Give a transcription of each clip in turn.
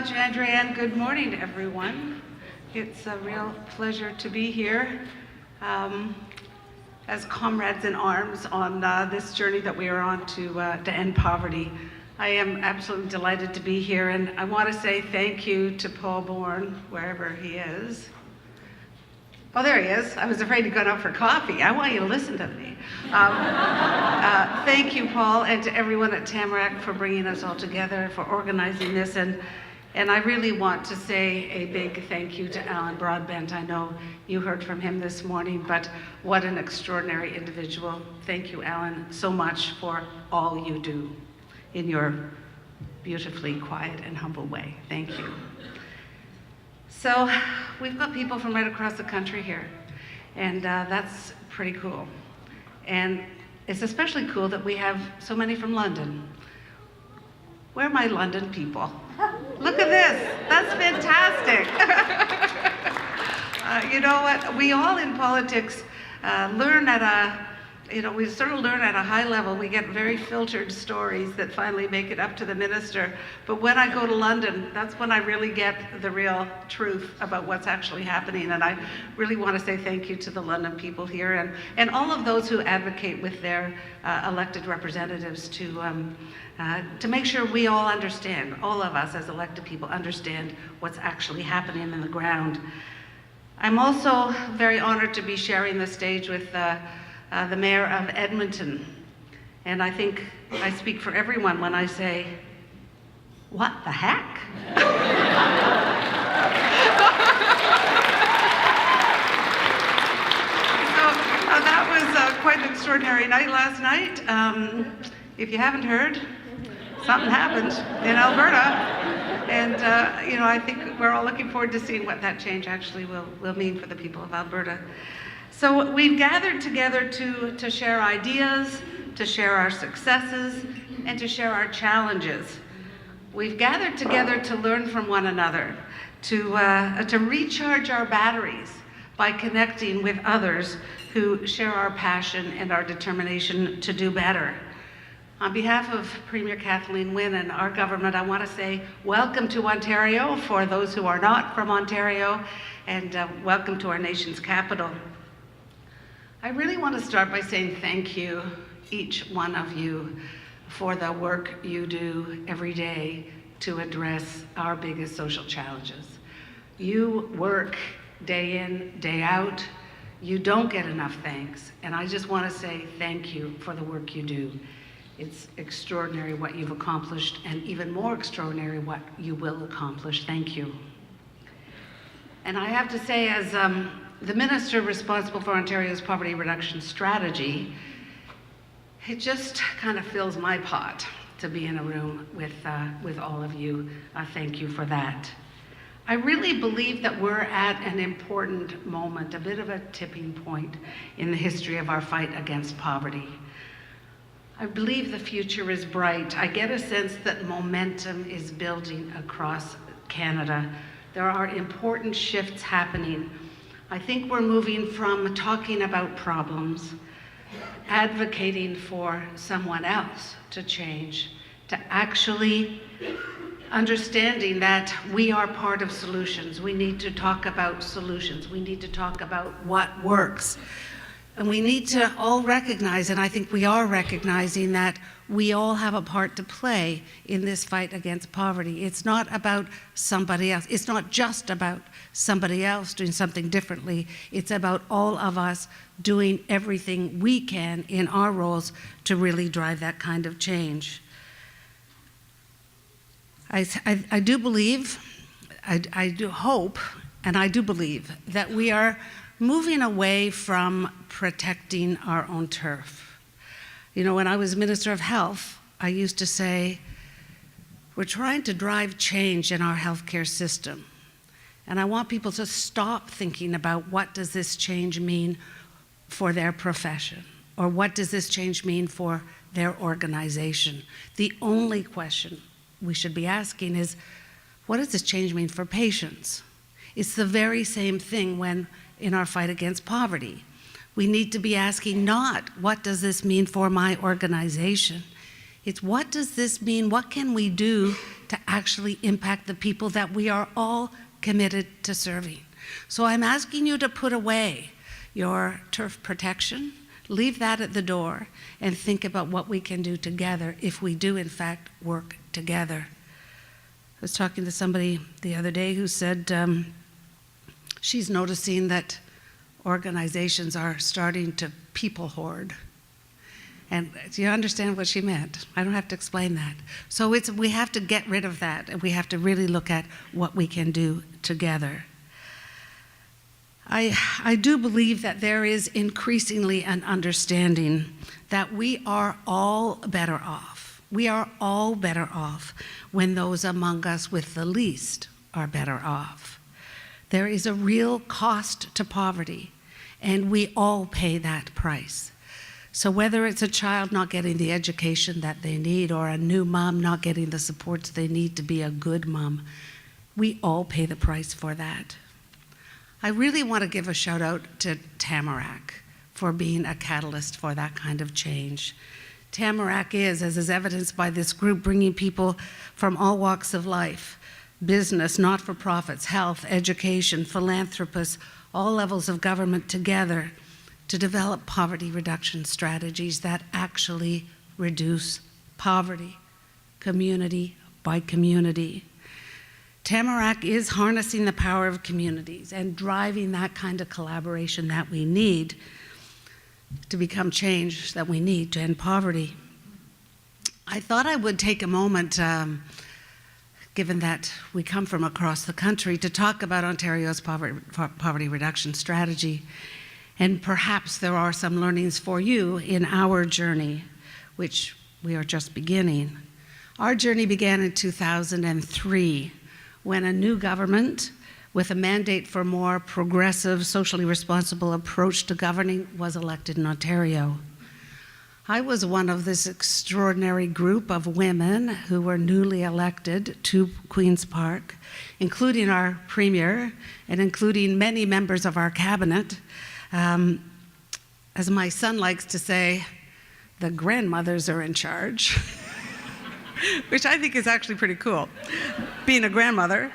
much, Andrea, and good morning, everyone. It's a real pleasure to be here as comrades in arms on this journey that we are on to end poverty. I am absolutely delighted to be here, and I want to say thank you to Paul Bourne, wherever he is. Oh, there he is. I was afraid to go out for coffee. I want you to listen to me. Thank you, Paul, and to everyone at Tamarack for bringing us all together, for organizing this. And I really want to say a big thank you to Alan Broadbent. I know you heard from him this morning, but what an extraordinary individual. Thank you, Alan, so much for all you do in your beautifully quiet and humble way. Thank you. So we've got people from right across the country here, and that's pretty cool. And it's especially cool that we have so many from London. Where are my London people? Look at this, that's fantastic. You know what, we all in politics learn at a, we sort of learn at a high level. We get very filtered stories that finally make it up to the minister. But when I go to London, that's when I really get the real truth about what's actually happening. And I really want to say thank you to the London people here and all of those who advocate with their elected representatives to make sure we all understand, all of us as elected people understand what's actually happening in the ground. I'm also very honored to be sharing the stage with the Mayor of Edmonton. And I think I speak for everyone when I say, what the heck? So that was quite an extraordinary night last night. If you haven't heard, something happened in Alberta. And I think we're all looking forward to seeing what that change actually will mean for the people of Alberta. So we've gathered together to share ideas, to share our successes, and to share our challenges. We've gathered together to learn from one another, to recharge our batteries by connecting with others who share our passion and our determination to do better. On behalf of Premier Kathleen Wynne and our government, I want to say welcome to Ontario for those who are not from Ontario, and welcome to our nation's capital. I really want to start by saying thank you, each one of you, for the work you do every day to address our biggest social challenges. You work day in, day out. You don't get enough thanks, and I just want to say thank you for the work you do. It's extraordinary what you've accomplished, and even more extraordinary what you will accomplish. Thank you. And I have to say, as the minister responsible for Ontario's poverty reduction strategy, it just kind of fills my pot to be in a room with all of you. Thank you for that. I really believe that we're at an important moment, a bit of a tipping point in the history of our fight against poverty. I believe the future is bright. I get a sense that momentum is building across Canada. There are important shifts happening. I think we're moving from talking about problems, advocating for someone else to change, to actually understanding that we are part of solutions. We need to talk about solutions. We need to talk about what works. And we need to all recognize, and I think we are recognizing, that we all have a part to play in this fight against poverty. It's not about somebody else. It's not just about somebody else doing something differently. It's about all of us doing everything we can in our roles to really drive that kind of change. I do believe, I do hope, and I do believe that we are moving away from protecting our own turf. You know, when I was Minister of Health, I used to say, we're trying to drive change in our healthcare system. And I want people to stop thinking about what does this change mean for their profession, or what does this change mean for their organization. The only question we should be asking is, what does this change mean for patients? It's the very same thing when in our fight against poverty. We need to be asking not, what does this mean for my organization? It's what does this mean? What can we do to actually impact the people that we are all committed to serving? So I'm asking you to put away your turf protection, leave that at the door, and think about what we can do together if we do in fact work together. I was talking to somebody the other day who said she's noticing that organizations are starting to people hoard. And do you understand what she meant? I don't have to explain that. So we have to get rid of that, and we have to really look at what we can do together. I do believe that there is increasingly an understanding that we are all better off. We are all better off when those among us with the least are better off. There is a real cost to poverty, and we all pay that price. So whether it's a child not getting the education that they need or a new mom not getting the supports they need to be a good mom, we all pay the price for that. I really want to give a shout out to Tamarack for being a catalyst for that kind of change. Tamarack is, as is evidenced by this group, bringing people from all walks of life, business, not-for-profits, health, education, philanthropists, all levels of government together to develop poverty reduction strategies that actually reduce poverty, community by community. Tamarack is harnessing the power of communities and driving that kind of collaboration that we need to become change that we need to end poverty. I thought I would take a moment, given that we come from across the country, to talk about Ontario's poverty reduction strategy. And perhaps there are some learnings for you in our journey, which we are just beginning. Our journey began in 2003 when a new government with a mandate for more progressive, socially responsible approach to governing was elected in Ontario. I was one of this extraordinary group of women who were newly elected to Queen's Park, including our Premier and including many members of our cabinet. As my son likes to say, the grandmothers are in charge, which I think is actually pretty cool, being a grandmother.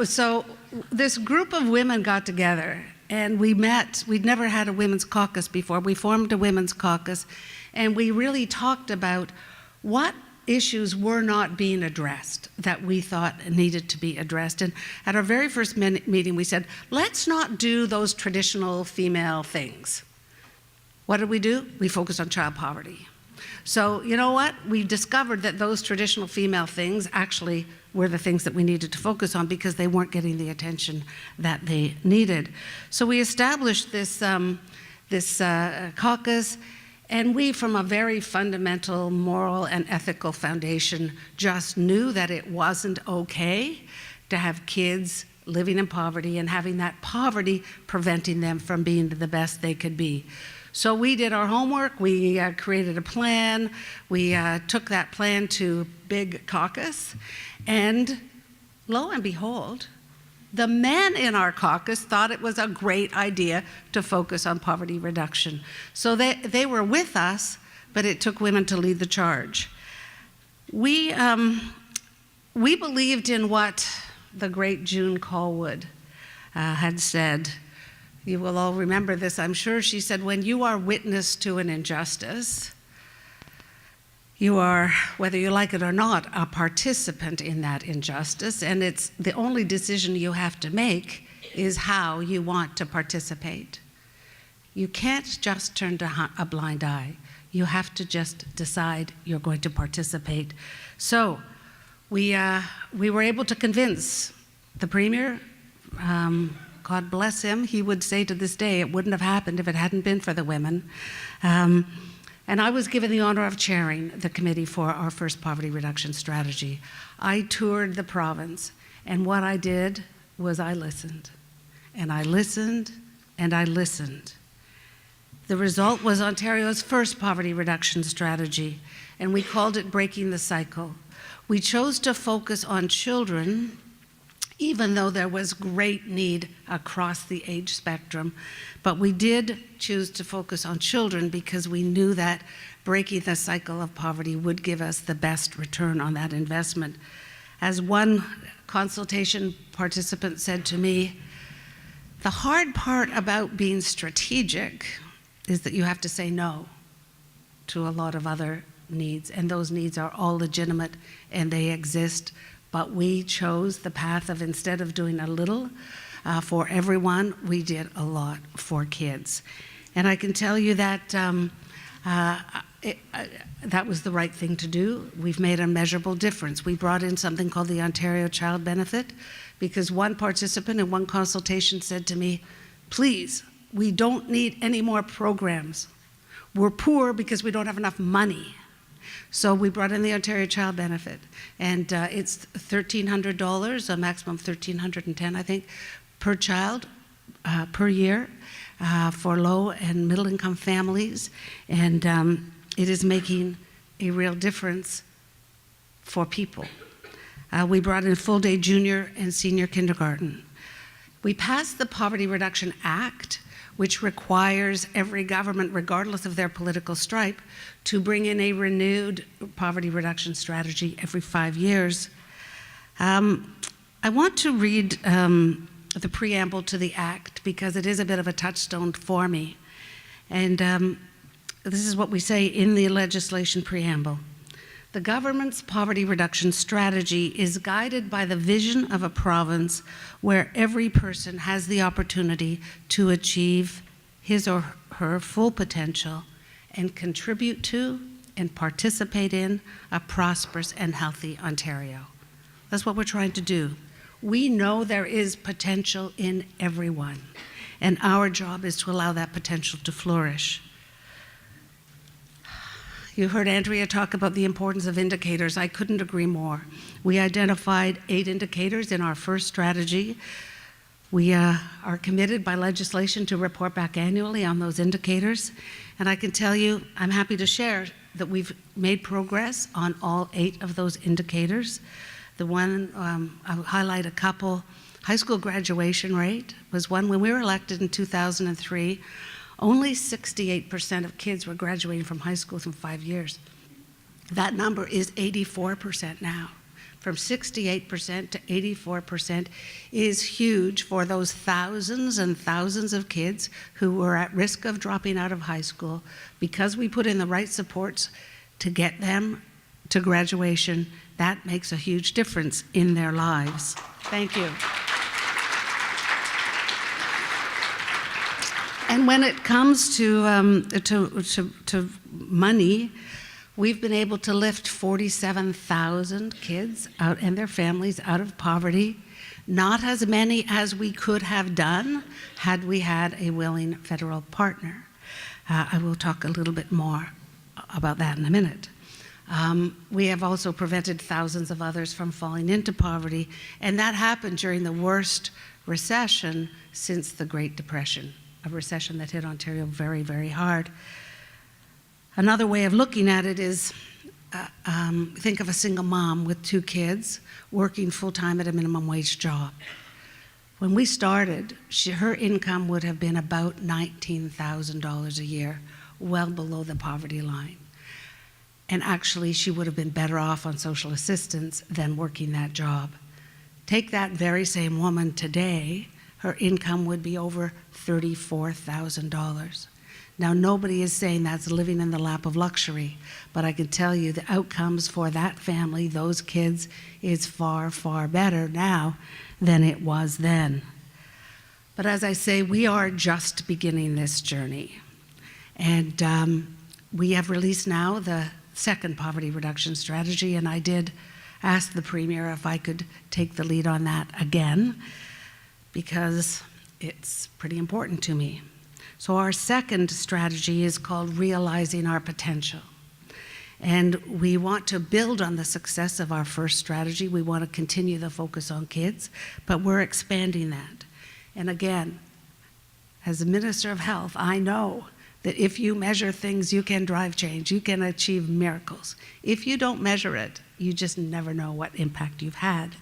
So this group of women got together and we met. We'd never had a women's caucus before. We formed a women's caucus and we really talked about what issues were not being addressed that we thought needed to be addressed. And at our very first meeting, we said, let's not do those traditional female things. What did we do? We focused on child poverty. So you know what? We discovered that those traditional female things actually were the things that we needed to focus on because they weren't getting the attention that they needed. So we established this caucus, and we, from a very fundamental moral and ethical foundation, just knew that it wasn't okay to have kids living in poverty and having that poverty preventing them from being the best they could be. So we did our homework, we created a plan, we took that plan to big caucus, and lo and behold, the men in our caucus thought it was a great idea to focus on poverty reduction. So they were with us, but it took women to lead the charge. We believed in what the great June Callwood had said. You will all remember this, I'm sure. She said, when you are witness to an injustice, you are, whether you like it or not, a participant in that injustice, and it's the only decision you have to make is how you want to participate. You can't just turn a blind eye. You have to just decide you're going to participate. So we were able to convince the Premier, God bless him, he would say to this day, it wouldn't have happened if it hadn't been for the women. And I was given the honor of chairing the committee for our first poverty reduction strategy. I toured the province, and what I did was I listened. And I listened, and I listened. The result was Ontario's first poverty reduction strategy, and we called it Breaking the Cycle. We chose to focus on children even though there was great need across the age spectrum. But we did choose to focus on children because we knew that breaking the cycle of poverty would give us the best return on that investment. As one consultation participant said to me, the hard part about being strategic is that you have to say no to a lot of other needs, and those needs are all legitimate and they exist. But we chose the path of, instead of doing a little for everyone, we did a lot for kids. And I can tell you that that was the right thing to do. We've made a measurable difference. We brought in something called the Ontario Child Benefit because one participant in one consultation said to me, please, we don't need any more programs. We're poor because we don't have enough money. So we brought in the Ontario Child Benefit, and it's $1,300, a maximum of $1,310, I think, per child per year for low and middle income families, and it is making a real difference for people. We brought in full-day junior and senior kindergarten. We passed the Poverty Reduction Act, which requires every government, regardless of their political stripe, to bring in a renewed poverty reduction strategy every 5 years. I want to read the preamble to the Act because it is a bit of a touchstone for me. And this is what we say in the legislation preamble. The government's poverty reduction strategy is guided by the vision of a province where every person has the opportunity to achieve his or her full potential and contribute to and participate in a prosperous and healthy Ontario. That's what we're trying to do. We know there is potential in everyone, and our job is to allow that potential to flourish. You heard Andrea talk about the importance of indicators. I couldn't agree more. We identified 8 indicators in our first strategy. We are committed by legislation to report back annually on those indicators. And I can tell you, I'm happy to share that we've made progress on all 8 of those indicators. The one, I'll highlight a couple. High school graduation rate was one. When we were elected in 2003, only 68% of kids were graduating from high school in 5 years. That number is 84% now. From 68% to 84% is huge for those thousands and thousands of kids who were at risk of dropping out of high school. Because we put in the right supports to get them to graduation, that makes a huge difference in their lives. Thank you. And when it comes to money, we've been able to lift 47,000 kids out and their families out of poverty. Not as many as we could have done had we had a willing federal partner. I will talk a little bit more about that in a minute. We have also prevented thousands of others from falling into poverty, and that happened during the worst recession since the Great Depression, a recession that hit Ontario very, very hard. Another way of looking at it is, think of a single mom with 2 kids working full-time at a minimum wage job. When we started, her income would have been about $19,000 a year, well below the poverty line. And actually, she would have been better off on social assistance than working that job. Take that very same woman today, her income would be over $34,000. Now, nobody is saying that's living in the lap of luxury, but I can tell you the outcomes for that family, those kids, is far, far better now than it was then. But as I say, we are just beginning this journey. And we have released now the second poverty reduction strategy, and I did ask the Premier if I could take the lead on that again, because it's pretty important to me. So our second strategy is called Realizing Our Potential. And we want to build on the success of our first strategy. We want to continue the focus on kids, but we're expanding that. And again, as a Minister of Health, I know that if you measure things, you can drive change. You can achieve miracles. If you don't measure it, you just never know what impact you've had.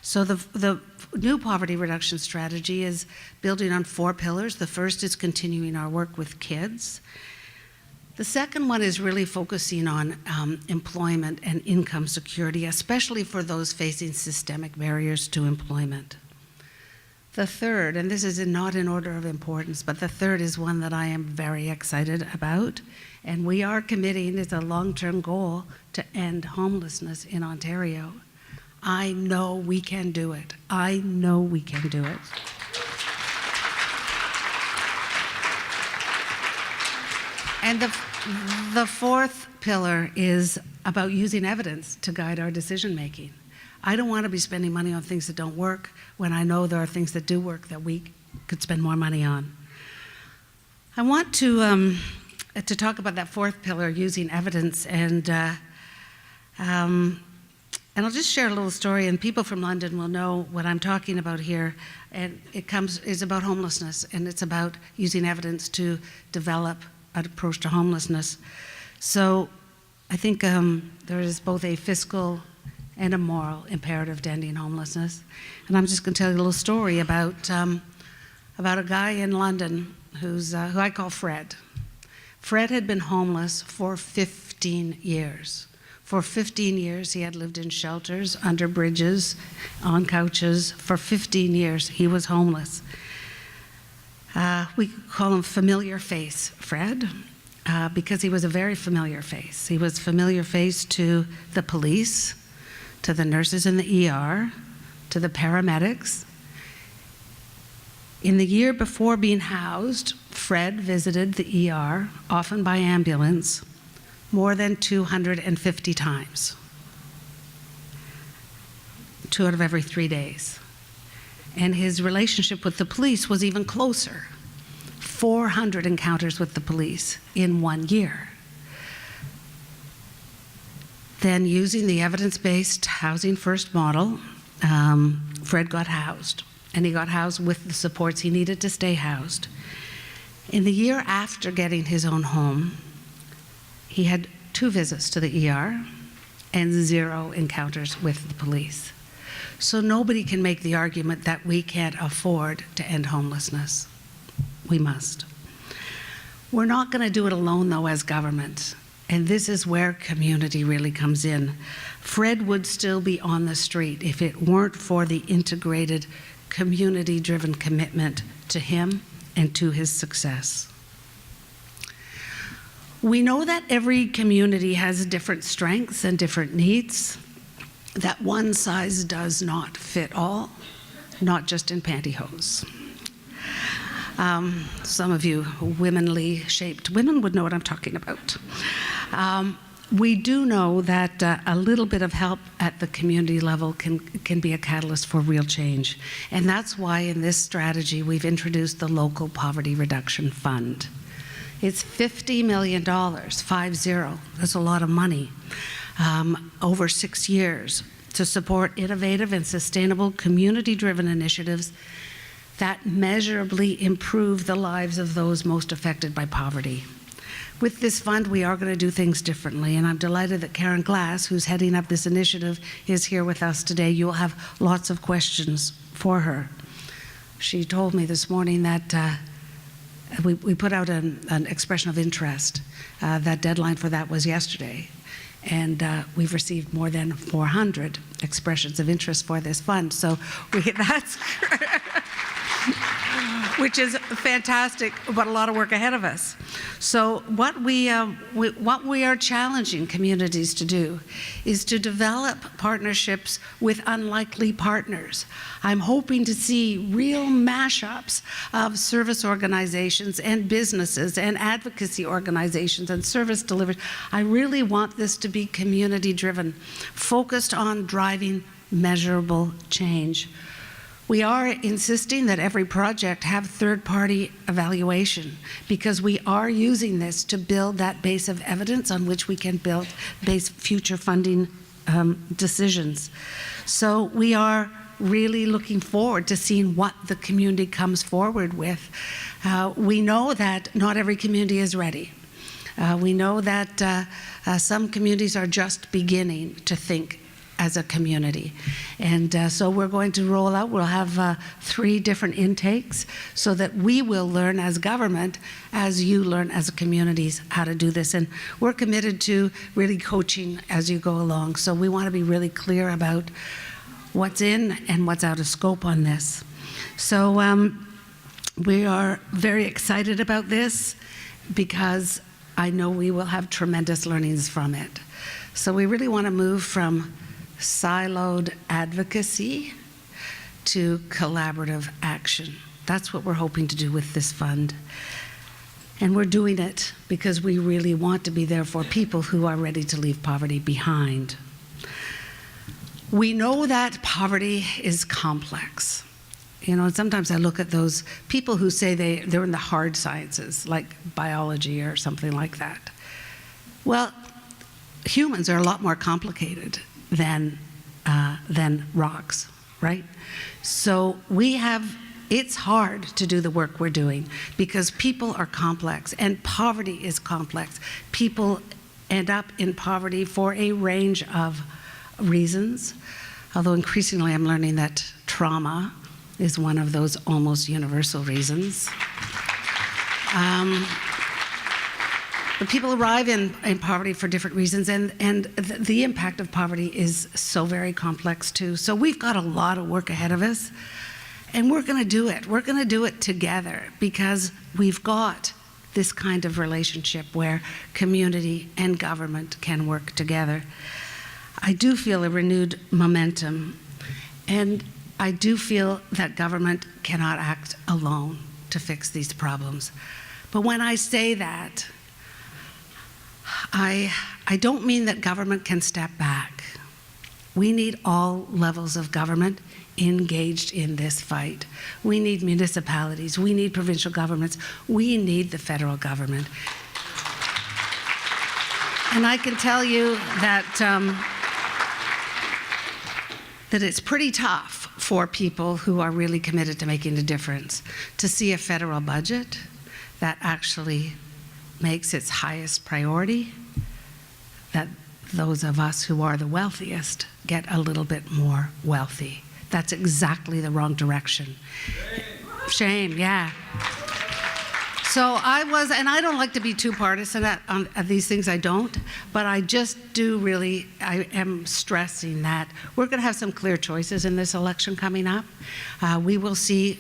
So the new poverty reduction strategy is building on 4 pillars. The first is continuing our work with kids. The second one is really focusing on employment and income security, especially for those facing systemic barriers to employment. The third, and this is not in order of importance, but the third is one that I am very excited about, and we are committing, it's a long-term goal, to end homelessness in Ontario. I know we can do it. I know we can do it. And the fourth pillar is about using evidence to guide our decision-making. I don't want to be spending money on things that don't work when I know there are things that do work that we could spend more money on. I want to talk about that fourth pillar, using evidence, and I'll just share a little story, and people from London will know what I'm talking about here. And it's about homelessness, and it's about using evidence to develop an approach to homelessness. So I think there is both a fiscal and a moral imperative to ending homelessness. And I'm just going to tell you a little story about a guy in London who I call Fred. Fred had been homeless for 15 years. For 15 years, he had lived in shelters, under bridges, on couches. For 15 years, he was homeless. We call him Familiar Face Fred, because he was a very familiar face. He was familiar face to the police, to the nurses in the ER, to the paramedics. In the year before being housed, Fred visited the ER, often by ambulance, more than 250 times, 2 out of every 3 days. And his relationship with the police was even closer, 400 encounters with the police in 1 year. Then, using the evidence-based Housing First model, Fred got housed, and he got housed with the supports he needed to stay housed. In the year after getting his own home, he had 2 visits to the ER and 0 encounters with the police. So nobody can make the argument that we can't afford to end homelessness. We must. We're not going to do it alone, though, as government. And this is where community really comes in. Fred would still be on the street if it weren't for the integrated, community-driven commitment to him and to his success. We know that every community has different strengths and different needs, that one size does not fit all, not just in pantyhose. Some of you womanly shaped women would know what I'm talking about. We do know that a little bit of help at the community level can be a catalyst for real change. And that's why in this strategy we've introduced the Local Poverty Reduction Fund. It's $50 million, 50. That's a lot of money, over 6 years, to support innovative and sustainable community-driven initiatives that measurably improve the lives of those most affected by poverty. With this fund, we are going to do things differently, and I'm delighted that Karen Glass, who's heading up this initiative, is here with us today. You'll have lots of questions for her. She told me this morning that we put out an expression of interest. That deadline for that was yesterday, and we've received more than 400 expressions of interest for this fund. So that's which is fantastic, but a lot of work ahead of us. So what we are challenging communities to do is to develop partnerships with unlikely partners. I'm hoping to see real mashups of service organizations and businesses and advocacy organizations and service delivery. I really want this to be community-driven, focused on driving measurable change. We are insisting that every project have third-party evaluation, because we are using this to build that base of evidence on which we can base future funding decisions. So we are really looking forward to seeing what the community comes forward with. We know that not every community is ready. We know that some communities are just beginning to think as a community. And so we're going to roll out, we'll have 3 different intakes so that we will learn as government, as you learn as communities, how to do this. And we're committed to really coaching as you go along. So we want to be really clear about what's in and what's out of scope on this. So we are very excited about this because I know we will have tremendous learnings from it. So we really want to move from siloed advocacy to collaborative action. That's what we're hoping to do with this fund. And we're doing it because we really want to be there for people who are ready to leave poverty behind. We know that poverty is complex. You know, sometimes I look at those people who say they're in the hard sciences, like biology or something like that. Well, humans are a lot more complicated than rocks, right? So it's hard to do the work we're doing because people are complex and poverty is complex. People end up in poverty for a range of reasons, although increasingly I'm learning that trauma is one of those almost universal reasons. But people arrive in poverty for different reasons, and the impact of poverty is so very complex too. So we've got a lot of work ahead of us, and we're going to do it. We're going to do it together because we've got this kind of relationship where community and government can work together. I do feel a renewed momentum, and I do feel that government cannot act alone to fix these problems. But when I say that, I don't mean that government can step back. We need all levels of government engaged in this fight. We need municipalities, we need provincial governments, we need the federal government. And I can tell you that that it's pretty tough for people who are really committed to making a difference to see a federal budget that actually makes its highest priority that those of us who are the wealthiest get a little bit more wealthy. That's exactly the wrong direction. Shame, yeah. So and I don't like to be too partisan at these things, I don't, but I just do really, I am stressing that we're going to have some clear choices in this election coming up. We will see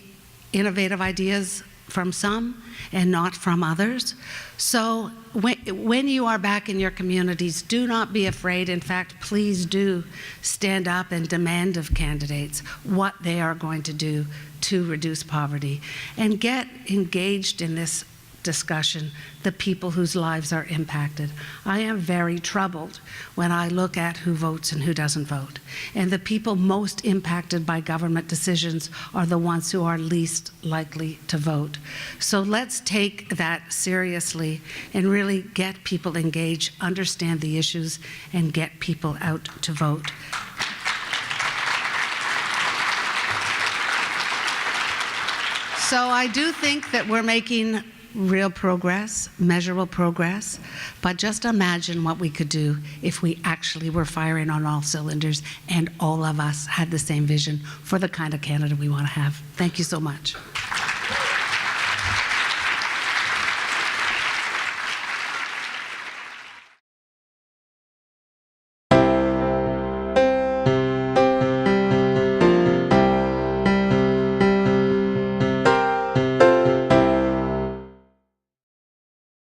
innovative ideas from some and not from others. So when you are back in your communities, do not be afraid. In fact, please do stand up and demand of candidates what they are going to do to reduce poverty and get engaged in this discussion, the people whose lives are impacted. I am very troubled when I look at who votes and who doesn't vote. And the people most impacted by government decisions are the ones who are least likely to vote. So let's take that seriously and really get people engaged, understand the issues, and get people out to vote. So I do think that we're making real progress, measurable progress, but just imagine what we could do if we actually were firing on all cylinders and all of us had the same vision for the kind of Canada we want to have. Thank you so much.